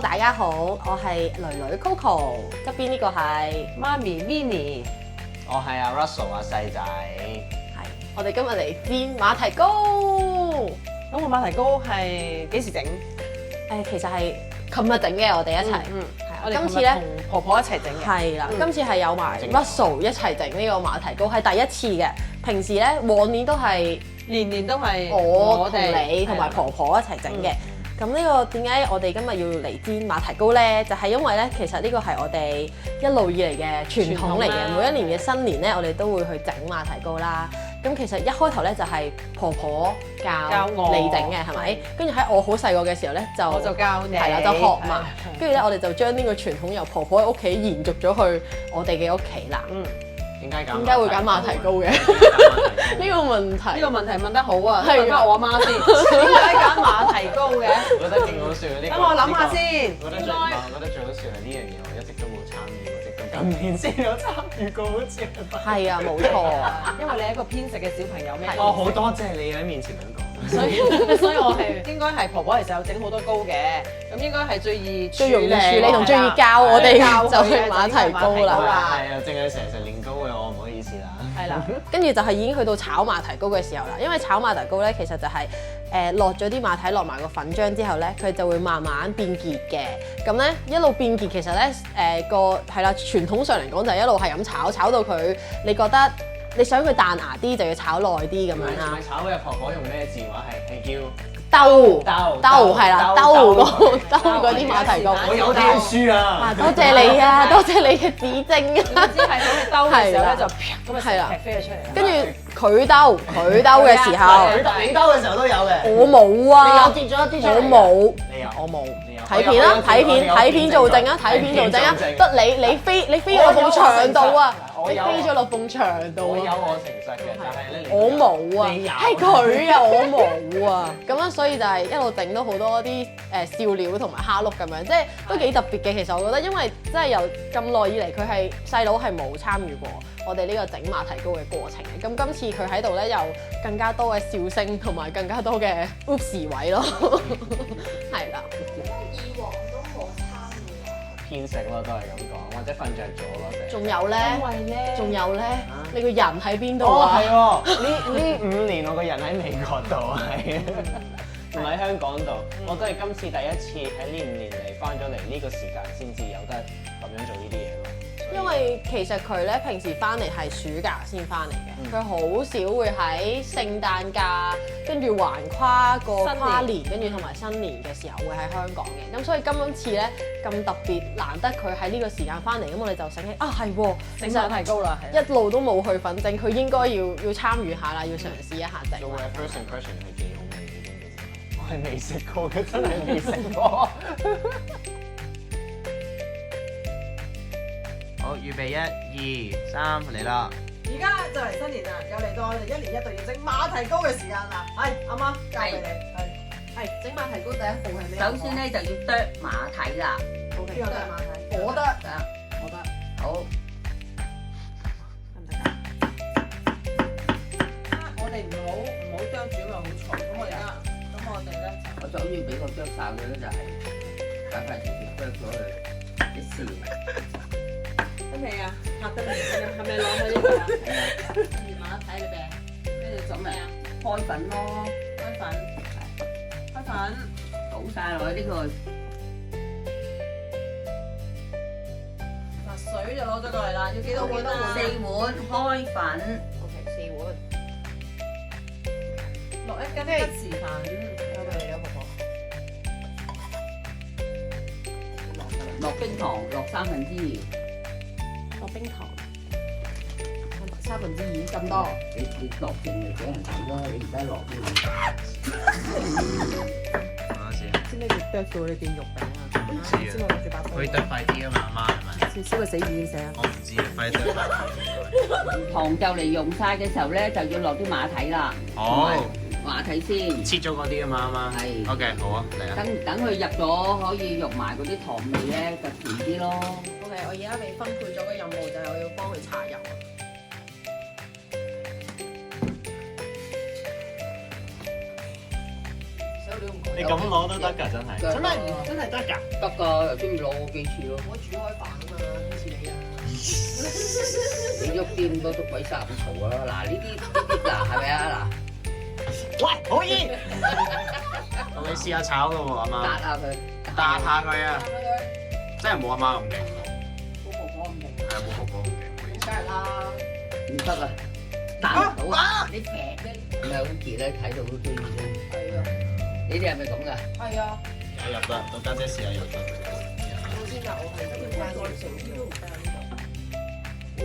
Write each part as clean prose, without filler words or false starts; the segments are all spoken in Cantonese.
大家好，我係囡囡 Coco，側邊呢個係媽咪 Minnie，我係阿 Russell 阿細仔。係我哋今日嚟煎馬蹄糕。咁個馬蹄糕係幾時整？其實係琴日整嘅，我哋一齊。我哋今次咧同婆婆一齊整嘅。係啦，今次係有埋 Russell 一齊整呢個馬蹄糕，係第一次嘅。平時咧往年都係年年都係我同哋你同埋婆婆一齊整嘅。咁呢個點解我哋今日要嚟煎馬蹄糕咧？就係因為咧，其實呢個係我哋一路以嚟嘅傳統嚟嘅。每一年嘅新年咧，我哋都會去整馬蹄糕啦。咁其實一開頭咧就係婆婆教你整嘅，係咪？跟住喺我好細個嘅時候咧，我就教你，係啦，就學埋。跟住咧，我哋就將呢個傳統由婆婆喺屋企延續咗去我哋嘅屋企啦。點解會揀馬蹄糕嘅？呢個問題，呢個問題問得好啊！係問翻我阿媽先，點解揀馬蹄糕嘅？我覺得勁好笑呢個。等我諗下先。我覺得最好笑係呢樣嘢，我一直都冇參與過，直到今年先有參與過，好似係啊，冇錯啊，因為你係一個偏食嘅小朋友咩？哦，好多謝你喺面前咁講。所以我係應該係婆婆其實有整好多糕嘅，咁應該係最容易處理同最易教我哋就係馬蹄糕啦。係啊，淨係成日練糕嘅我唔好意思啦。係啦，跟住就係已經去到炒馬蹄糕嘅時候啦。因為炒馬蹄糕咧，其實就係落咗啲馬蹄落埋個粉漿之後咧，佢就會慢慢變結嘅。咁咧一路變結，其實咧係啦，傳統上嚟講就係一路係咁炒到佢，你覺得你想佢彈牙啲，就要炒耐啲咁樣啦。炒嘅婆婆用咩字話係叫兜係啦，兜嗰啲馬蹄糕。我有啲書啊！多謝你啊，多謝你嘅指正啊！只係攞去兜嘅時候咧，就咁啊，係啦，飛咗出嚟。跟住佢兜嘅時候，你兜嘅時候都有嘅。我冇啊！你有跌咗一啲出嚟？我冇，你有？我冇。你有？睇片啦，睇片做證啊，睇片做證啊！得你飛咗落埲牆度啊！你飛咗落埲牆度我有啊！我誠實嘅，但係咧我冇啊，你有係佢啊，我冇啊。咁樣所以就係一路整到好多啲笑料同埋蝦碌咁樣，即係都幾特別嘅。其實我覺得，因為真係由咁耐以嚟，佢係細佬係冇參與過我哋呢個整馬蹄糕嘅過程嘅。咁今次佢喺度咧，有更加多嘅笑聲同埋更加多嘅 oops 位咯，係啦。以往都冇參與喎。偏食咯，都係咁講，或者瞓着咗咯。仲有咧，你個人喺邊度哦，啊？係喎，呢5年我個人喺美國度，係唔喺香港度。我都係今次第一次喺呢5年嚟翻咗嚟呢個時間先至有得咁樣做呢啲嘢咯。因為其實佢咧平時翻嚟係暑假先翻嚟嘅，佢好少會喺聖誕假跟住橫跨個跨年，跟住同埋新年嘅時候會喺香港嘅。咁所以今次咧咁特別，難得佢喺呢個時間翻嚟，咁我哋就醒起啊係喎，整馬蹄糕啦，一路都冇去粉整，佢應該要參與下啦，要嘗試一下整。做嘅 first impression 係幾好味嘅，其實我係未食過嘅，真係未食過。好，預備1、2、3嚟啦！而家就嚟新年啦，又嚟到我哋1年1度要整馬蹄糕嘅時間啦。係，阿媽交俾你。係整馬蹄糕第一步係咩？首先咧就要剁馬蹄啦。邊個剁馬蹄？我剁。我剁。好，得唔得㗎？我哋唔好剁住，因為好嘈。咁我哋咧，我就好似俾個剁晒佢咧，就係快快脆脆剁咗佢一試。得未啊？拍得未？係咪攞去呢個啊？魚馬蹄裏邊，跟住做咩啊？開粉咯，開粉，開粉，倒晒落去呢個嗱水就攞咗過嚟啦，要幾多碗啊？ 4碗開粉， OK， 4碗。落1斤吉士粉，交俾你啦，婆婆。落冰糖，落2/3，落冰糖，2/3咁多。你落淨嚟俾人睇咯，你唔使落啲。知唔知你剁到你變肉餅啊？唔知啊，可以剁快啲啊嘛，阿媽係咪？少少個死意死啊！我唔知啊，快啲剁快啲。糖就嚟溶晒嘅時候咧，就要落啲馬蹄啦。好，馬蹄先。切咗嗰啲啊嘛，阿媽。係。OK，好啊，嚟啊。等佢入咗，可以溶埋嗰啲糖味咧，就甜啲咯。 OK，我而家被分配咗個任務就係我要幫佢搽油。手料唔講你咁攞都得㗎，真係。真係真係得㗎。得㗎，又中意攞我幾次咯。我煮開飯啊嘛，幾次你啊？你喐啲咁多都鬼殺咁嘈啊！嗱呢啲嗱係咪啊喂，好熱。咁你試下炒㗎喎，阿嗱，媽。打下佢，打下佢啊！真係冇阿媽咁勁喎。冇婆婆咁勁。係啊，冇婆婆咁勁，唔好意思。梗係啦。唔得啊！打唔到啊！你平啫，唔係好熱咧，睇到都中意啫。係啊。你哋係咪咁㗎？係啊。有入得，到家姐試下入得。我先㗎，我係咁樣翻成啲都唔得呢度。會。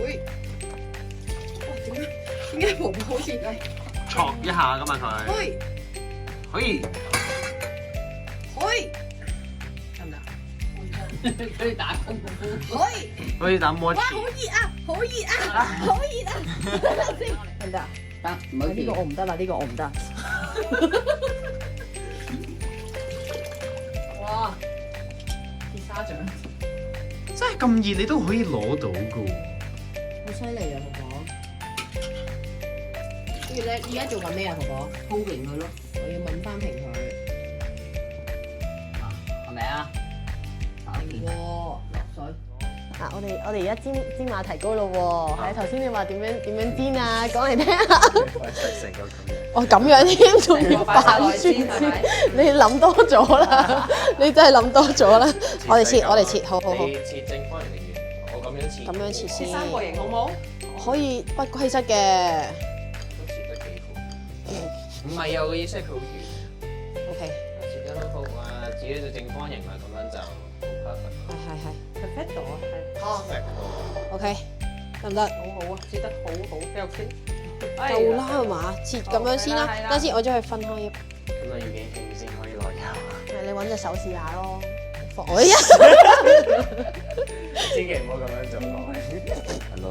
哇！點解婆婆好似係？戳一下㗎嘛佢。去可以。去。得唔得？佢打功夫。去。可以打摩哇！好熱啊！好熱啊！好熱啊！得唔得啊？得，唔好呢個我唔得啦，呢個我唔得。哇！跌沙掌，真係咁熱，你都可以攞到㗎喎。好犀利啊，婆婆！跟住咧，而家做緊咩啊，婆婆？鋪平佢咯，我要問翻平佢。係咪啊？打完喎，落水。嗱，我哋而家煎馬蹄糕咯喎，係頭先你話點樣煎啊？講嚟聽下。我食成個咁樣。哦，咁樣添，仲要扮擺先先係咪？你諗多咗啦，你真係諗多咗啦。我哋切，好好好，你切正方形定圓？我咁樣切。咁樣切先。三角形好冇？可以不規則嘅。都切得幾好。唔係啊，我嘅意思係佢好圓。 OK，切得好好啊，自己就正方形啦，咁樣就好 perfect。係。 perfect 啊，係。 perfect。 OK，得唔得？好好啊，切得好好，繼續切。夠啦係嘛？切咁樣先啦係啦，等陣先我將佢分開。咁啊要幾興先可以落油啊？你揾隻手試下咯。我一千祈唔好咁樣做，各位。係咯。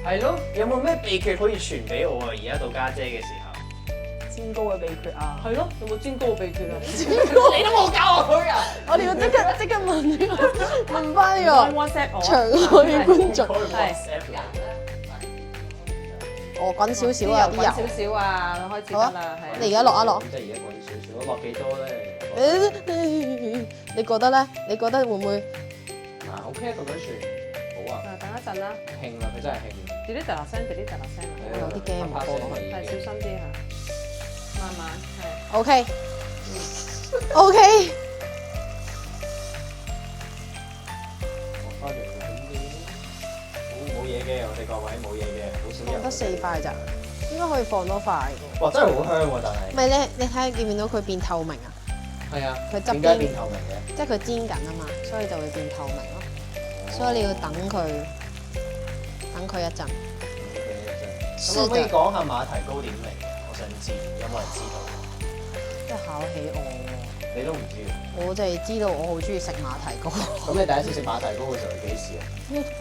係咯，有冇咩秘訣可以傳俾我啊？而家到家姐嘅時候。煎糕嘅秘訣啊！係咯，有冇煎糕嘅秘訣啊？你都冇教我佢啊！我哋要即刻問呢個問翻呢個 WhatsApp 我。場外觀眾。係。我滾少少啊啲滾油。少少啊，開始得啦，係。你而家落一落。即係而家滾少少，落幾多咧？你覺得咧？你覺得會唔會？啊 OK 咁樣算，好啊。等一陣啦，興啦，佢真係興。滴啲嗒聲，滴啲嗒聲。我有啲驚唔過落去係小心啲嚇，慢慢係。 OK OK，我翻嚟咁冇嘢嘅，我哋各位冇嘢嘅，好少人。得4塊咋，應該可以放多塊。哇！真係好香喎，但係。唔係你睇下見唔見到佢變透明啊？係啊。佢側邊點解變透明嘅？即係佢煎緊啊嘛，所以就會變透明咯。所以你要等佢一陣。咁可唔可以講下馬蹄糕點嚟嘅？我想知，有冇人知道？真係考起我喎！你都唔知喎。我就係知道我好中意食馬蹄糕。咁你第一次食馬蹄糕嘅時候係幾時啊？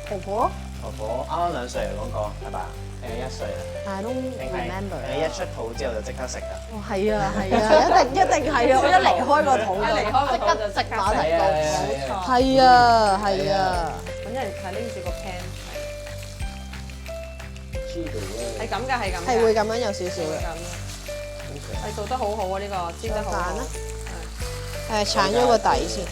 婆婆婆婆啱啱2歲嚟嗰個係嘛？定係1歲啊？ ，I don't 定係 remember。你一出肚之後就即刻食㗎？哦，係啊，一定係啊！我一離開個肚就一離開個肚就即刻食馬蹄糕。冇錯。係啊，係啊。揾人係拎住個 pan，知道咧。係咁㗎，係咁㗎。係會咁樣有少少嘅。會咁嘅。係做得好好啊！呢個煎得好好。誒，鏟咗個底先。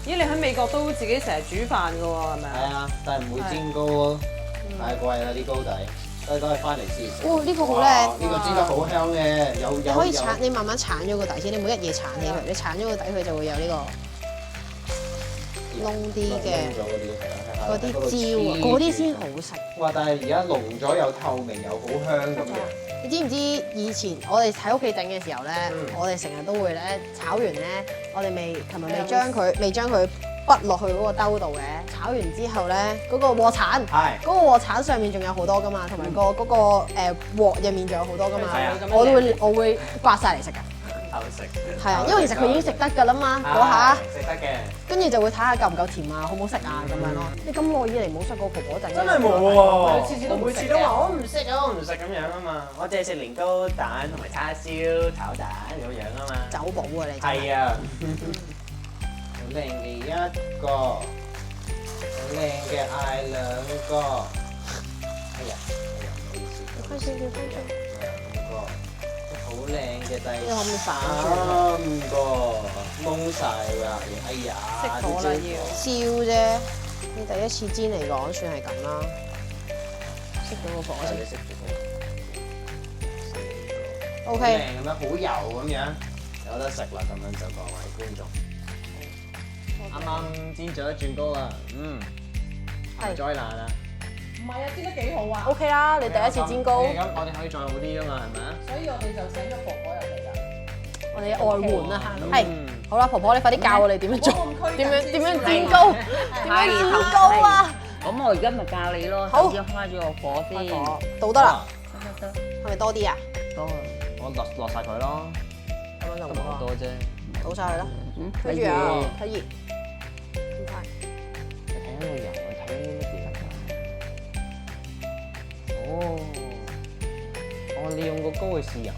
咦？你喺美國都自己成日煮飯㗎喎，係咪啊？係啊，但係唔會煎糕咯，太貴啦啲糕底，所以都係翻嚟先。哦，呢個好哇靚。呢個煎得好香嘅，你可以鏟，你慢慢鏟咗個底先，你唔好一嘢鏟起佢。你鏟咗個底，佢就會有呢個燶啲嘅嗰啲焦啊，嗰啲先好食。哇！但係而家濃咗又透明又好香咁樣。你知唔知以前我哋喺屋企整嘅時候咧，我哋成日都會咧炒完咧，我哋琴日未將佢畢落去嗰個兜度嘅。炒完之後咧，嗰個鑊鏟，係嗰個鑊鏟上面仲有好多噶嘛，同埋嗰個鑊入面仲有好多噶嘛係啊，我會刮晒嚟食㗎。偷食。係啊，因為其實佢已經食得㗎啦嘛，嗰下。食得嘅。跟住就會睇下夠唔夠甜啊，好唔好食啊咁樣咯。你咁耐以嚟冇食過婆婆整嘅？真係冇喎，次次都唔食嘅每次都話我唔食啊，我唔食咁樣啊嘛，我淨係食年糕蛋同埋叉燒炒蛋咁樣啊嘛。酒保啊你真係。係啊，好靚嘅一個，好靚嘅嗌2個。哎呀，唔好意思。開始叫翻出。好靚嘅第呢個可唔可以反轉？ 3個蒙晒啦！哎呀，熄火啦要。燒啫，你第一次煎嚟講算係咁啦。熄咗個火先。你識住佢。 O 好 K。靚咁樣，好油咁樣，有得食啦！咁樣就各位觀眾。啱啱煎咗一轉糕啦，係咪災難啊？唔係啊，煎得幾好啊！ O K 啦，你第一次煎糕，咁我哋可以再好啲噶嘛，係咪啊？所以我哋就請咗婆婆入嚟啦。我哋嘅外援啊，係。好啦，婆婆你快啲教我哋點樣做，點樣煎糕，點樣煎糕啊！咁我而家咪教你咯，好首先開咗個火先，倒得啦，得係咪多啲啊？多我落晒佢咯，咁樣就都唔好多啫。倒晒佢啦，跟住啊，睇熱，咁快。你睇緊個油，你睇緊啲乜嘢啊？哦，你用個糕去試油。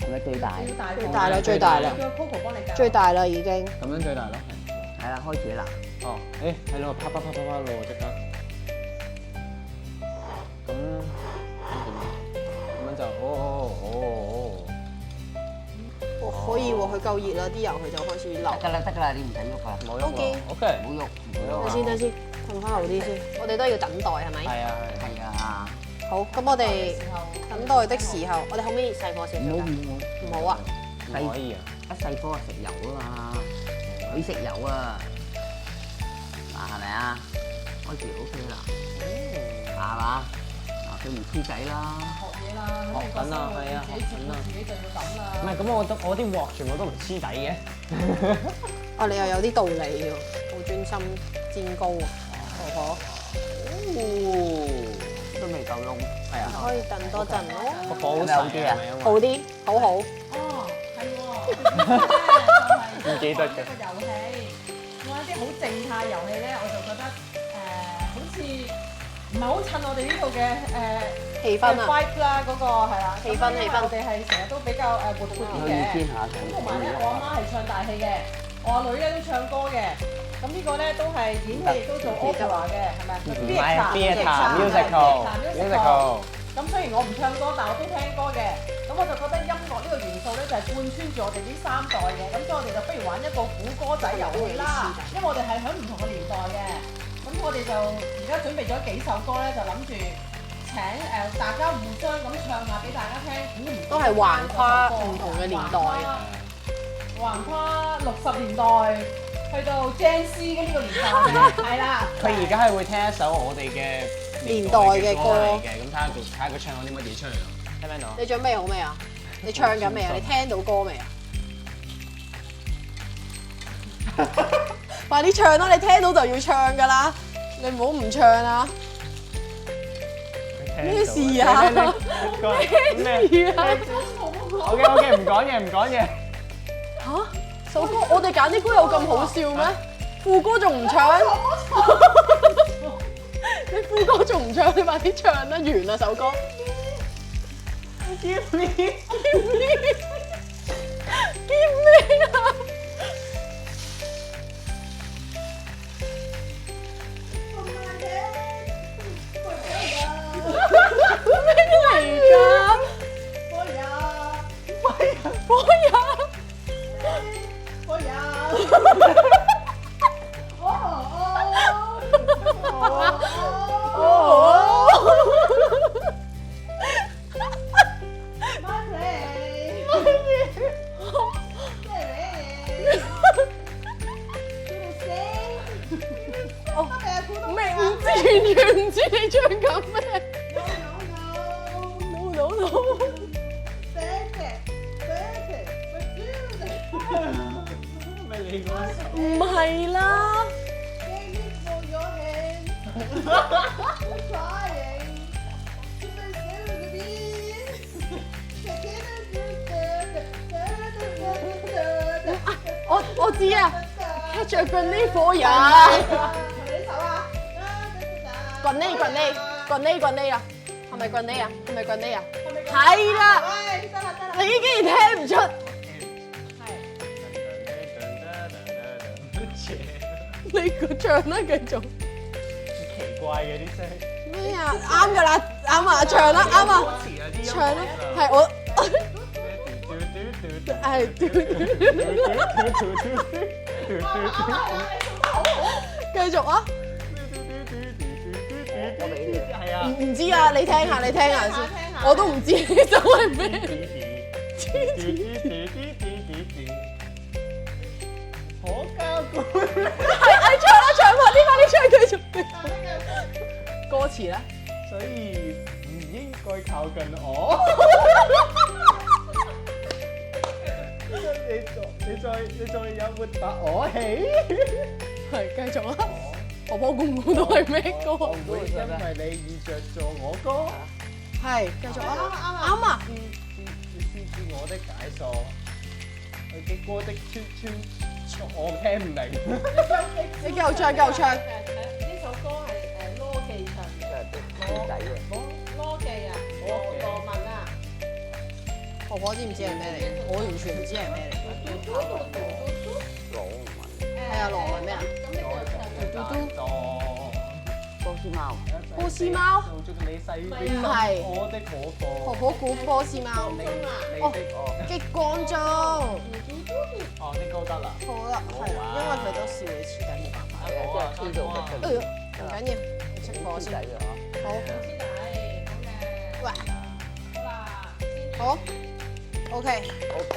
係咪最大？最大啦，最大啦，叫 Coco 幫你教。最大啦已經。咁樣最大咯。係啦，開始啦。哦，係咯，啪咯，即刻。咁樣就可以喎，佢夠熱啦，啲油佢就開始流。得㗎啦，你唔使喐啊，冇喐 OK 喎。OK。唔好喐，唔好喐啊。等先，褪翻後啲先。我哋都要等待係咪？係啊。係啊，好，咁我哋等待的時候，我哋可唔可以細火少少㗎？唔好啊！唔可以啊。一細波食油啊嘛，佢食油啊，嗱係咪啊？開始 OK 啦，係嘛？嗱佢唔黐仔啦，學嘢啦，咁你個緊啊係啊自己照顧自己就要抌啦。唔係咁，我啲鑊全部都唔黐底嘅。哦，你又有啲道理喎，好專心煎糕啊，婆婆。都未夠窿，係啊。可以等多陣咯。個火好細嘅，好啲，好好。哦，係喎，唔記得嘅一個遊戲，我一啲好靜態遊戲咧，我就覺得好似唔係好襯我哋呢度嘅氣氛啊 vibe 啦，嗰個係啦，氣氛咁因為我哋係成日都比較活潑啲嘅，咁同埋咧，我阿媽係唱大戲嘅，我阿女咧都唱歌嘅，咁呢個咧都係演戲，亦都做 opera 嘅，係咪？唔係 musical。咁雖然我唔唱歌，但我都聽歌嘅。咁我就覺得音樂呢個元素咧，就係貫穿住我哋呢3代嘅。咁所以我哋就不如玩一個估歌仔遊戲啦。因為我哋係喺唔同嘅年代嘅。咁我哋就而家準備咗幾首歌咧，就諗住請大家互相咁唱下俾大家聽，估唔都係橫跨唔同嘅年代嘅。橫跨60年代去到 Gen Z 嘅呢個年代嘅，係啦。佢而家係會聽一首我哋嘅年代嘅歌嚟嘅，咁睇下佢唱咗啲乜嘢出嚟咯，聽唔聽到？你準備好未啊？你唱緊未啊？你聽到歌未啊？快啲唱啦！你聽到就要唱㗎啦，你唔好唔唱啊！咩事啊？咩事啊？OK，唔講嘢。嚇！首歌我哋揀啲歌有咁好笑咩？副歌仲唔唱？你副歌仲唔唱？你快啲唱啦！完啦首歌。Give me啊！咩嚟㗎？火完全唔知你唱緊咩。No。咪你嗰首？唔係啦。我知啊，吃着棍呢火人。棍呢啦，係咪棍呢啊？係啦，你竟然聽唔出？你個唱啦，繼續。奇怪嘅啲聲。咩啊？啱㗎啦，啱啱啊，唱啦，啱啊，唱啦，係我係繼續啊！我俾你。係啊，唔知啊，你聽下先，我都唔知呢首係咩。可交官。係唱啦，唱快啲，快啲唱，繼續。歌詞咧，所以唔應該靠近我。你再有沒把我起？係繼續啦。婆婆公公都係咩歌？我唔會因為你而着做我歌。係繼續啊！啱啊！知我的解鎖，佢嘅歌的串，我聽唔明。你繼續唱，繼續唱。呢首歌係羅記唱嘅。仔嘅。羅記啊，羅文啊。婆婆知唔知係咩嚟？我完全唔知係咩嚟。羅文。係啊，羅文咩啊？波斯貓。波斯貓？做足你細唔係我的可婆可。婆估波斯貓。哦，激光中。哦，啲歌得啦。好啦，係啦，因為佢都笑你黐底，冇辦法。係啊，即係黐到得哎呀，唔緊要，你識貨先。仔嘅嗬。好，師弟，好嘅。喂，好啦，好，OK。 OK。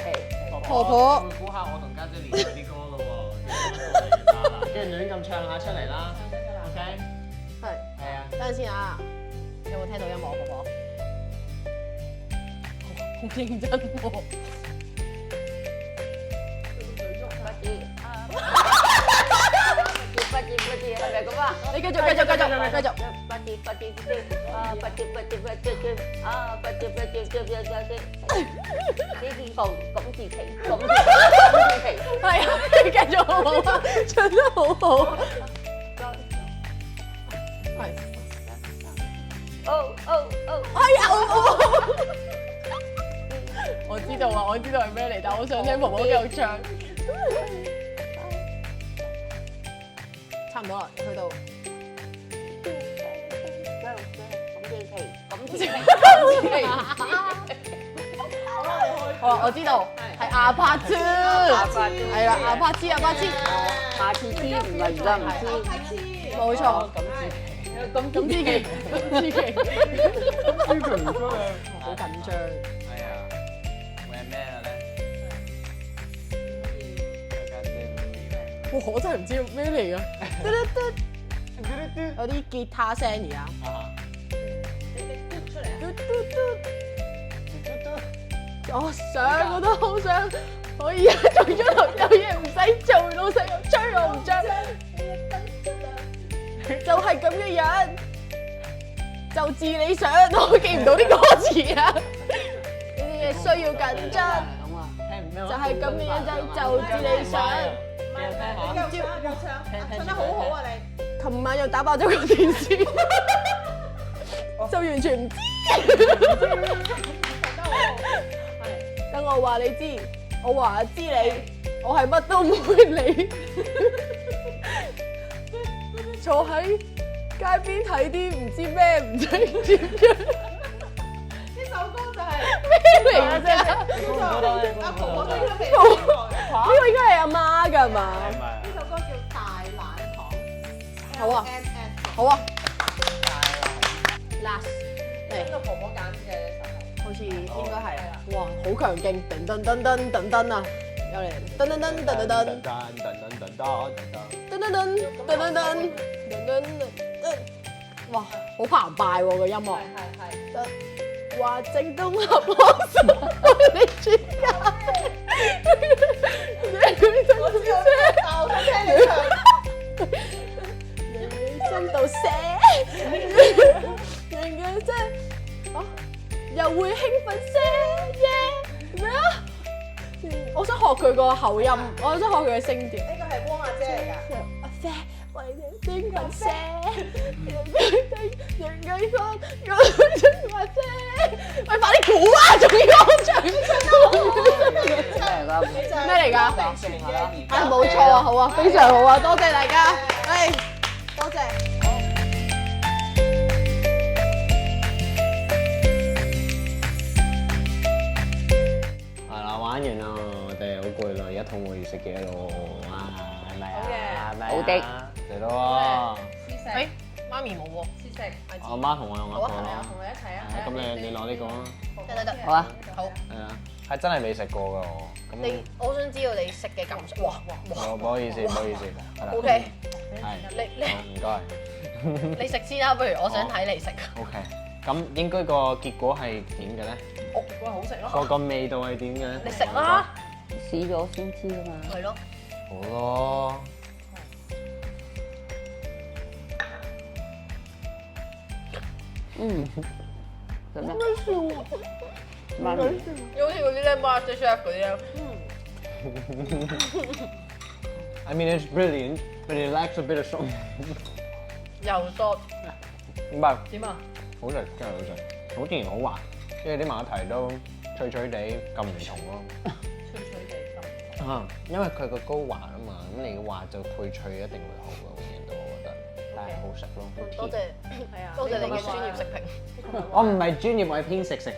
婆婆估下我同家姐練嗰啲歌咯喎，跟住亂咁唱下出嚟啦。OK。係，係啊。等陣先啊，有冇聽到音樂，婆婆？好認真喎。不知係咪咁啊？你繼續，繼續。不知呢啲咁自奇，係啊，你繼續好好啊，唱得好好。係。係啊，我知道啊，我知道係咩嚟，但我想聽婆婆繼續唱。差唔多啦，去到。好啦，我知道係阿帕茲，係啦，阿帕茲，下次知唔係而家唔知。冇錯，咁知奇，好緊張。係啊，會係咩咧？哇！我真係唔知咩嚟㗎，有啲吉他聲而家。我都好想可以做咗有嘢唔使做，老細又追我唔着，就係咁嘅樣，就自你想，我記唔到啲歌詞啊！呢啲嘢需要緊張，就係咁嘅樣就自你想。唱得好好啊你！琴晚又打爆咗個電視，就完全唔知。等我話你知，我話知你，我係乜都唔會理。坐喺街邊睇啲唔知咩唔知點樣。呢首歌就係咩嚟㗎？阿婆婆都應該未聽過嘅。呢個應該係阿媽㗎嘛？呢首歌叫《大懶堂》。好啊 LNS 好啊 ，last 嚟。呢個婆婆揀嘅呢首係。好似應該係，哇，好強勁，噔噔噔噔噔噔啊，又嚟，噔噔噔噔噔噔，噔噔噔噔噔噔，哇，好澎湃喎個音樂，係。話正東合幫手你專家，我知道但我想聽你唱。你真到寫，人嘅真啊！又會興奮些耶咩啊！我想學佢個口音，我想學佢嘅聲調。呢個係汪阿姐嚟㗎。阿姐，為你興奮些，人嘅花，我阿姐，喂，快啲估啊！仲要我唱，咩嚟㗎？係冇錯啊，好啊，非常好啊，多謝大家，係多謝。玩完啦，我哋好攰啦，而家肚餓要食嘢咯，哇，係咪啊？好嘅係咪啊好的嚟到喎！試食，誒，媽咪冇喎，試食，我媽同我用一個好啊咯。同我一齊啊！咁你攞呢個啦。得，好啊，好。係啊，係真係未食過㗎我。咁我想知道你食嘅感受。哇！唔好意思，唔好意思，係啦。 O K，係。好唔該。你食先啦，不如我想睇你食。 OK，咁應該個結果係點嘅咧？結果好食咯。個味道係點嘅咧？你食啦。試咗先知啊嘛。係咯。好咯。嗯，做咩？媽咪，好似嗰啲咧 Master Chef 嗰啲咧。 I mean it's brilliant, but it lacks a bit of salt。又多。唔係，點啊？好食，真係好食，好自然好滑，因為啲馬蹄都脆脆地咁唔同咯。脆脆地咁。因為佢個膏滑啊嘛，咁你滑就配脆一定會好嘅，永遠都我覺得，但係好食咯，好多甜。謝係啊。多謝你嘅專業食評。我唔係專業，我係偏食食評。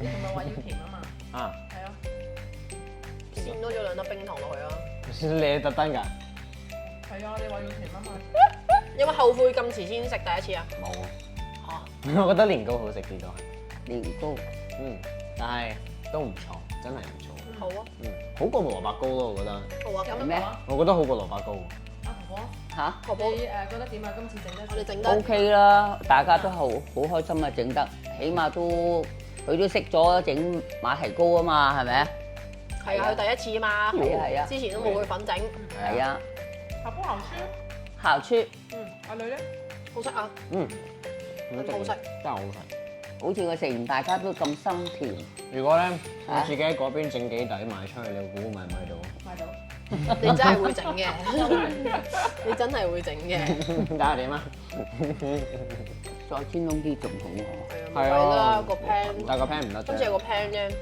同埋話要甜啊嘛。啊，係啊。剪多咗2粒冰糖落去啊！你特登㗎？係啊，你話要甜啊嘛。有冇後悔咁遲先食第一次啊？冇。嚇！我覺得年糕好食啲都係。年糕，但係都唔錯，真係唔錯。好啊，好過蘿蔔糕咯，我覺得。好啊，咁咩啊？我覺得好過蘿蔔糕。阿婆婆，嚇婆婆，你覺得點啊？今次整得我哋整得 OK 啦，大家都好開心啊，整得，起碼都佢都識咗整馬蹄糕啊嘛，係咪啊？係啊，佢第一次啊嘛，係啊之前都冇佢份整，係啊，下煲牛書。校出阿女咧？好食啊！好食，真係好食。好似佢食完大家都咁心甜，如果咧我自己喺嗰邊整幾底賣出去，你估買唔買到？買到。你真係會整嘅，你真係會整嘅，睇下點啊？再煎燶啲仲好喎。係啦個 pan，但個 pan 唔得啫。今次有個 pan 啫。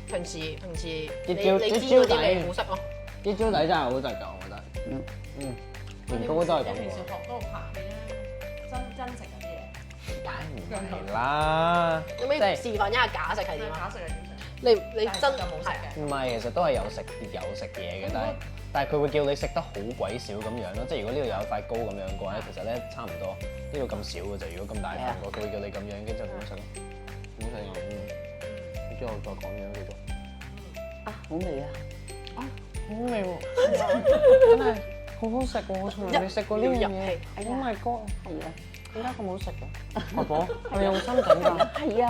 平時你啲知嗰啲味好食咯。啲椒底真係好食㗎，我覺得。年糕都係咁你平時喎。學嗰度拍戲咧，真食嗰啲嘢。梗唔係啦。有冇示範一下假食係點啊？假食係點食？你真就冇食嘅。唔係，其實都係有食嘢嘅，但係佢會叫你食得好鬼少咁樣咯。即係如果呢度有一塊糕咁樣嘅話咧，其實咧差唔多呢度咁少嘅啫。如果咁大塊個，佢會叫你咁樣，跟住就咁樣食咯。咁食又之後再講嘢繼續。啊，好味啊！好味喎，真係好好食喎！我從來未食過呢樣嘢。Oh my god！係啊，點解咁好食嘅？婆婆係咪用心整㗎？係啊，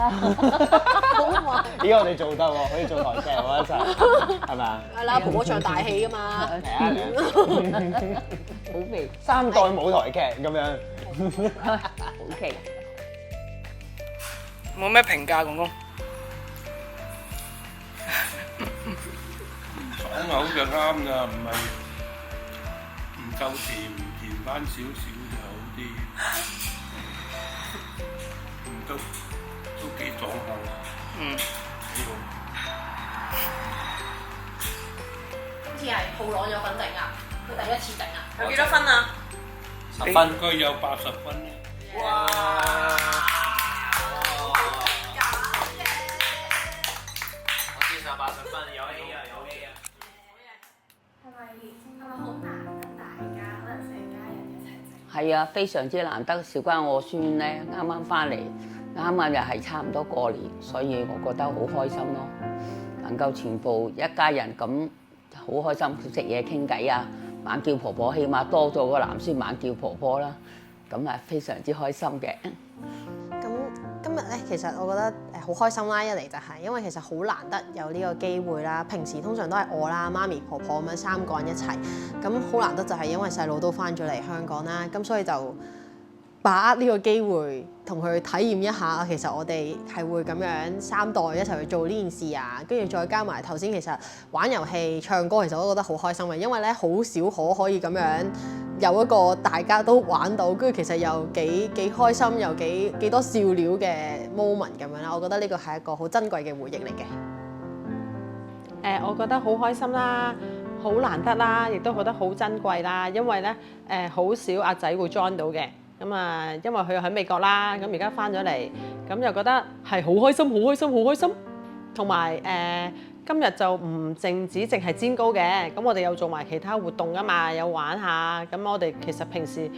咦，我哋做得喎，可以做台劇喎一齊，係咪啊？係啦，婆婆唱大戲㗎嘛。嚟啊嚟啊！好味3代舞台劇咁樣。 ，OK。冇咩評價，公公。爽口就啱㗎，唔係唔夠甜，甜翻少少就好啲。都幾爽口。幾好。今次係鋪攞咗份整啊，佢第一次整啊。有幾多分啊10分，應該有80分嘅。哇！我先上80分，有 A 啊，有 A 啊。係咪好難得大家可能成家人一齊整？係啊，非常之難得。事關我孫咧，啱啱翻嚟，啱啱又係差唔多過年，所以我覺得好開心咯。能夠全部一家人咁好開心食嘢傾偈啊，猛叫婆婆，起碼多咗個男孫猛叫婆婆啦，咁啊非常之開心嘅。咁今日咧，其實我覺得好開心啦。一嚟就係因為其實好難得有呢個機會啦。平時通常都係我啦、媽咪、婆婆咁樣3個人一齊，咁好難得就係因為細佬都翻咗嚟香港啦，咁所以就把握呢個機會同佢體驗一下，其實我哋係會咁樣3代一齊去做呢件事啊，跟住再加埋頭先其實玩遊戲、唱歌，其實我都覺得好開心嘅，因為咧好少可以咁樣有一個大家都玩到，跟住其實又幾開心，又幾多笑料嘅 moment 咁樣啦，我覺得呢個係一個好珍貴嘅回憶嚟嘅。我覺得好開心啦，好難得啦，亦都覺得好珍貴啦，因為咧好少阿仔會 join 到嘅。咁啊，因為佢喺美國啦，咁而家翻咗嚟，咁又覺得係好開心，好開心，好開心。同埋今日就唔淨係煎糕嘅，咁我哋有做埋其他活動㗎嘛，有玩下。咁我哋其實平時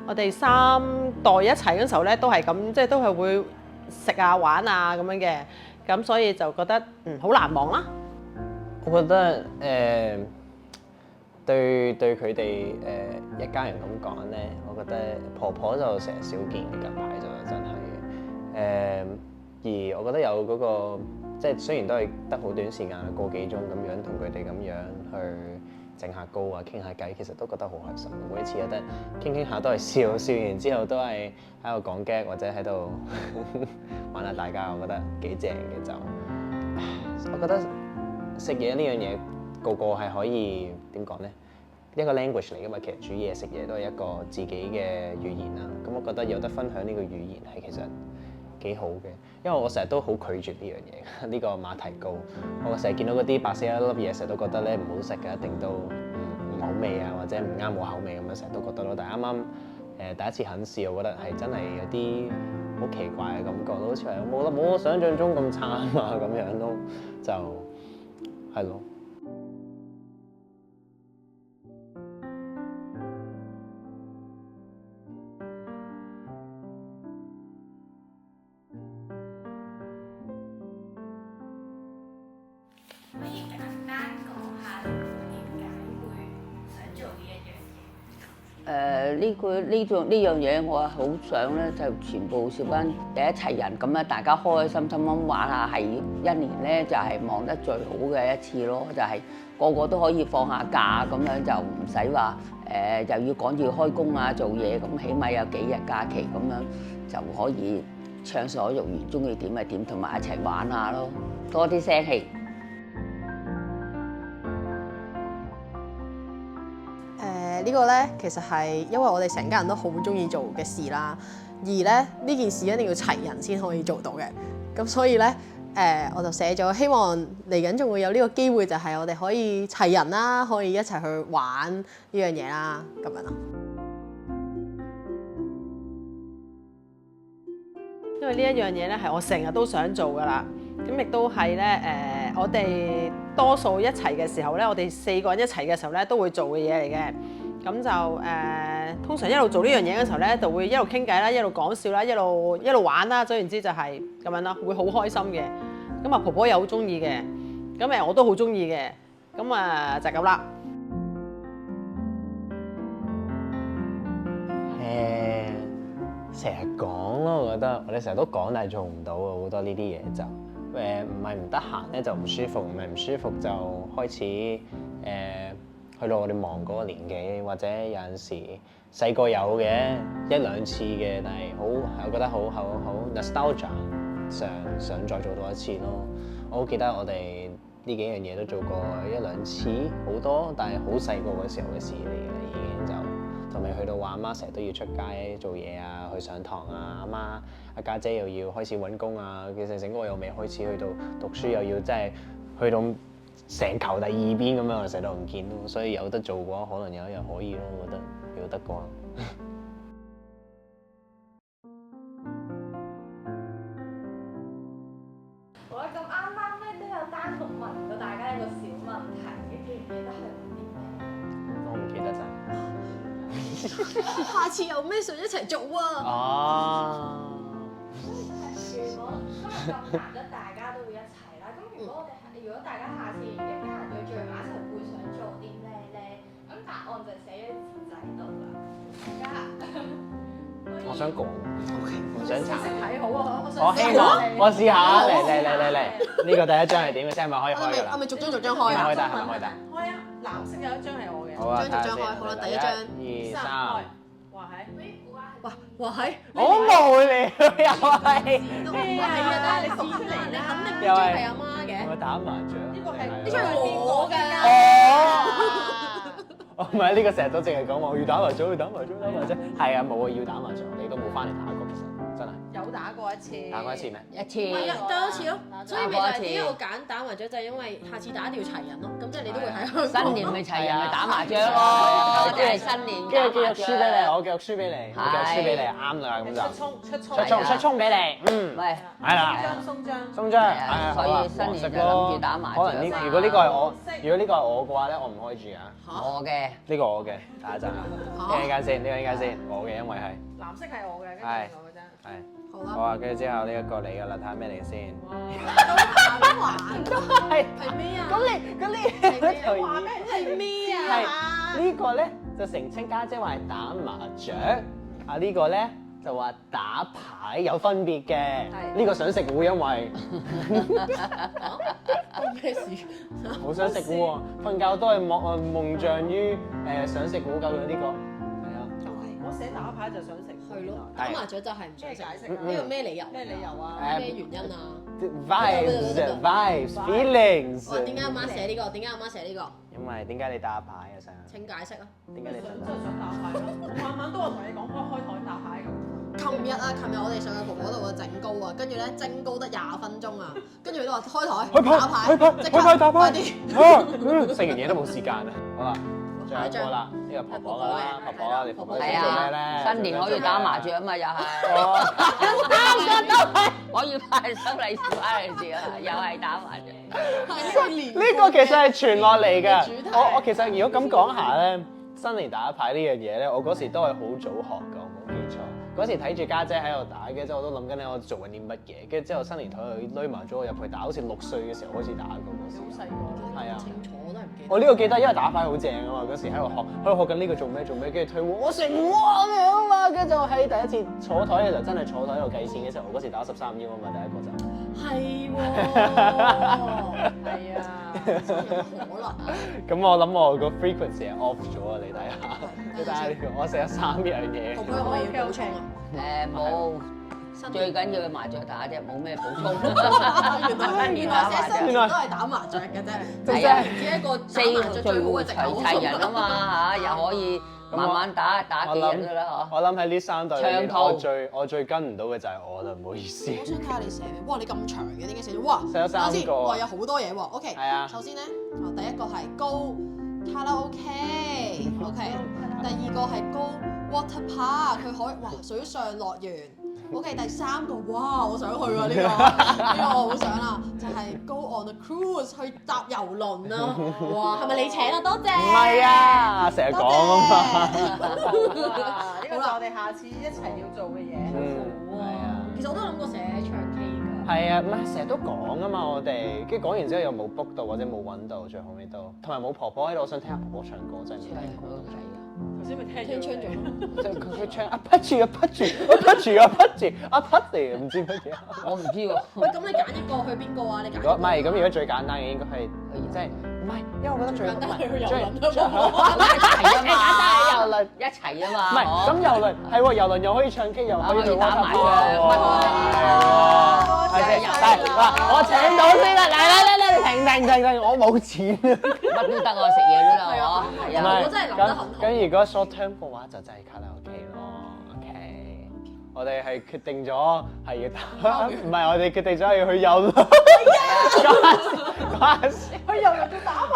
我哋三代一齊嗰時候咧，都係咁，即係都係會食啊玩啊咁樣嘅。咁所以就覺得好難忘啦。我覺得對佢哋一家人咁講咧，我覺得婆婆就成日少見嘅，近排就真係而我覺得有嗰個即係雖然都係得好短時間個幾鐘咁樣同佢哋咁樣去整下糕啊傾下偈，其實都覺得好開心。每一次有得傾下都係笑完之後都係喺度講 gag 或者喺度玩下大家，我覺得幾正嘅就。我覺得食嘢呢樣嘢個個係可以點講咧？一個 language 嚟㗎嘛，其實煮嘢食嘢都係一個自己嘅語言啦。咁我覺得有得分享呢個語言係其實幾好嘅，因為我成日都好拒絕呢樣嘢，呢個馬蹄糕。我成日見到嗰啲白色一粒嘢，成日都覺得咧唔好食嘅，一定都唔好味啊，或者唔啱我口味咁樣，成日都覺得咯。但係啱啱第一次肯試，我覺得係真係有啲好奇怪嘅感覺，好似係冇我想象中咁差啊咁樣咯，就係咯。可以簡單講下你點解會想做呢一樣嘢？呢樣嘢我係好想咧，就全部小班一齊人咁樣，大家開開心心咁玩下，係一年咧就係忙得最好嘅一次咯。就係個個都可以放下假咁樣，就唔使話又要趕住開工啊做嘢，咁起碼有幾日假期咁樣就可以暢所欲言，中意點咪點，同埋一齊玩下咯，多啲聲氣。呢個咧其實係因為我哋成家人都好中意做嘅事啦，而咧呢件事一定要齊人先可以做到嘅，咁所以咧我就寫咗，希望嚟緊仲會有呢個機會，就係我哋可以齊人啦，可以一齊去玩呢樣嘢啦，咁樣咯。因為呢一樣嘢咧係我成日都想做噶啦，咁亦都係咧我哋多數一齊嘅時候咧，我哋4個人一齊嘅時候咧都會做嘅嘢嚟嘅。咁就通常一路做呢樣嘢嘅時候咧，就會一路傾偈啦，一路講笑啦，一路玩啦。總言之就係咁樣啦，會好開心嘅。咁啊婆婆又好中意嘅，咁我都好中意嘅。咁就咁啦。成日講咯，我覺得我哋成日都講，但係做唔到啊！好多呢啲嘢就唔係唔得閒咧，就唔舒服，唔係唔舒服就開始去到我哋忙嗰個年紀，或者有陣時細個有嘅1、2次嘅，但係我覺得好 nostalgia， 想再做多一次咯。我好記得我哋呢幾樣嘢都做過1、2次，好多，但係好細個嘅時候嘅事嚟嘅啦，已經就同未去到話阿媽成日都要出街做嘢啊，去上堂啊，阿家姐又要開始揾工啊，其實整個又未開始去到讀書，又要即係去到成球第2邊咁樣，我成日都唔見咯，所以有得做嘅話，可能有一日可以咯，我覺得如果得嘅話。好啦，咁啱啱咧都有單獨問過大家一個小問題嘅，記唔記得係啲咩？我唔記得晒。下次有咩想一齊做啊？哦。如果今日咁難得大家都會一齊啦，咁如果大家下次一家人要聚埋一齊，會想做啲咩咧？咁答案就寫喺紙仔度啦。大家我想講，我想查。睇好啊！我希望我試下，嚟，呢個第一張係點嘅先？係咪可以開㗎啦？我咪逐張開啊！開得係咪開得？開啊！藍色有一張係我嘅。好啊，逐張開，好啦，第一張。 1、2、3。哇係！哇係！好無聊又係。都唔係啊！但係你試出嚟，你肯定呢張係阿媽嘅。係咪打麻將？呢個係呢張係我㗎。哦，唔係呢個成日都淨係講話要打麻將，要打麻將，打麻將。係啊，冇啊，要打麻將，你都冇翻嚟打過，其實真係。有打過過一次。打過一次咩？一次。係啊，得一次咯。所以咪就係點解我打揀打麻雀，就係因為下次打一定要齊人咯。咁即係你都會喺香港。新年咪齊人咪打麻雀咯，即係新年跟住繼續輸俾你，我我繼續輸俾你，我繼續輸俾你，啱啦咁就出衝俾你，嗯，喂，係啦。鬆張。鬆張，係啊所以好啊新年就黃色咯諗住打麻雀可能如果呢個係我，如果呢個係我嘅話咧，我唔開住啊。我嘅呢個我嘅，打一陣啊。呢個間先，呢個間先，我嘅，因為係藍色係我嘅，跟住係我嘅啫。係。好啦。好啊，跟住之後呢一個你嘅啦，睇下咩嚟先。係咩啊？咁話咩？係咩啊？係呢個咧就澄清家姐話係打麻雀，啊呢個咧就話打牌有分別嘅。呢個想食糊，因為咩事？好想食糊喎，瞓覺都係夢象於想食糊究竟呢個係啊。我寫打牌就想食。係咯，打麻雀就係唔想食。咩解釋呢個咩理由？咩理由啊？咩原因啊？ vibes feelings。哇！點解阿媽寫呢個？點解阿媽寫呢個？因為點解你打牌啊成日？請解釋啊！點解你想真係想打牌咯！我晚晚都話同你講開台打牌咁。琴日我哋上去婆婆度整糕啊，跟住咧蒸糕得20分鐘啊，跟住佢都話開台開牌打牌，即刻打牌快啲！食完嘢都冇時間啊！好啦，最後一個啦，呢個婆婆㗎啦，婆婆啊，你婆婆想係做咩咧？啊，新年可以打麻雀啊嘛，又係。我要派收利是翻嚟住啊，又係打麻雀。呢個其實係傳落嚟嘅主題。我其實如果咁講下咧，新年打牌呢樣嘢咧，我嗰時都係好早學㗎，我冇記錯。嗰時睇住家姐喺度打嘅，之後我都諗緊咧，我做緊啲乜嘢？跟住之後新年台佢攆埋咗我入去打，好似6歲嘅時候開始打嘅嗰時。好細個。係啊。清楚我都係唔記得。我呢個記得，因為打牌好正啊嘛！嗰時喺度學緊呢個做咩，跟住退換我食糊咁樣啊嘛！跟住就喺第一次坐台嘅時候，真係坐台喺度計錢嘅時候，我嗰時打13腰啊嘛，第一個就係喎，係啊。真係有可能啊！咁我諗我個 frequency 係 off 咗啊！你睇下，你睇下呢個，我食咗3樣嘢。婆婆有冇嘢補充啊？冇，最緊要麻雀打啫，冇咩補充。原來寫新年都係打麻雀嘅啫，係啊，只係一個四打麻雀最好嘅藉口。齊人啊嘛嚇，又可以慢慢打幾日噶啦我諗喺呢3隊裏面，長途我最跟唔到嘅就係我啦，唔好意思。我想睇下你寫，哇！你咁長嘅，點解寫咗？哇！寫咗3個哇！有好多嘢喎。OK，係啊首先咧，第一個係高卡拉 OK，第二個係高 water park，佢可以哇水上樂園。OK，第3個哇，我想去喎呢個我好想啊，就係 go on a cruise 去搭遊輪啊！哇，係咪你請啊？多謝。唔係啊，成日講啊嘛。呢個就我哋下次一齊要做嘅嘢。係啊。其實我都諗過寫唱 K 㗎。係啊，唔係成日都講啊嘛，我哋跟住講完之後又冇 book 到或者冇揾到，最後尾都同埋冇婆婆喺度，我想聽下婆婆唱歌真係唔聽過。頭先咪聽唱咗咯。即係佢唱啊匹住，唔知乜嘢。我唔知喎。喂，咁你揀一個去邊個啊？你揀一個。如果唔係咁，如果最簡單嘅應該係即係唔係？因為我覺得最簡單係去遊最輪啊嘛。一齊啊嘛，唔係咁遊輪係喎，遊輪又可以唱 K，又可以做打麻雀我請到先啦！嚟，停！我冇錢啊！乜都得我食嘢都得我，係啊。我真係諗得很好。咁如果 short term 嘅話，就真係卡拉 OK 咯。OK，我哋係決定咗係要打，唔係我哋決定咗係要去遊輪。關事。去遊輪度打牌。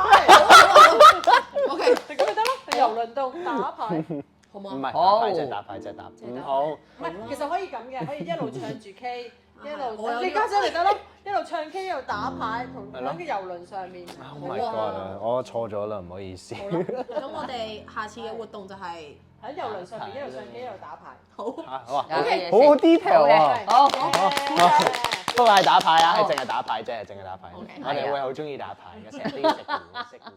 OK，咁咪得咯，去遊輪度打牌。好唔嗎？係打牌，即係打。唔好。唔係，其實可以咁嘅，可以一路唱住 K，一路我有呢個你家姐嚟得咯，一路唱 K 一路打牌，同喺個遊輪上面。 Oh my god！我錯咗啦，唔好意思。咁我哋下次嘅活動就係喺遊輪上面一路唱 K 一路打牌。好。好啊，有嘢食好 detail 啊！好。不過係打牌啊，係淨係打牌啫，淨係打牌。 OK，我哋會好中意打牌嘅，成日都要食糊。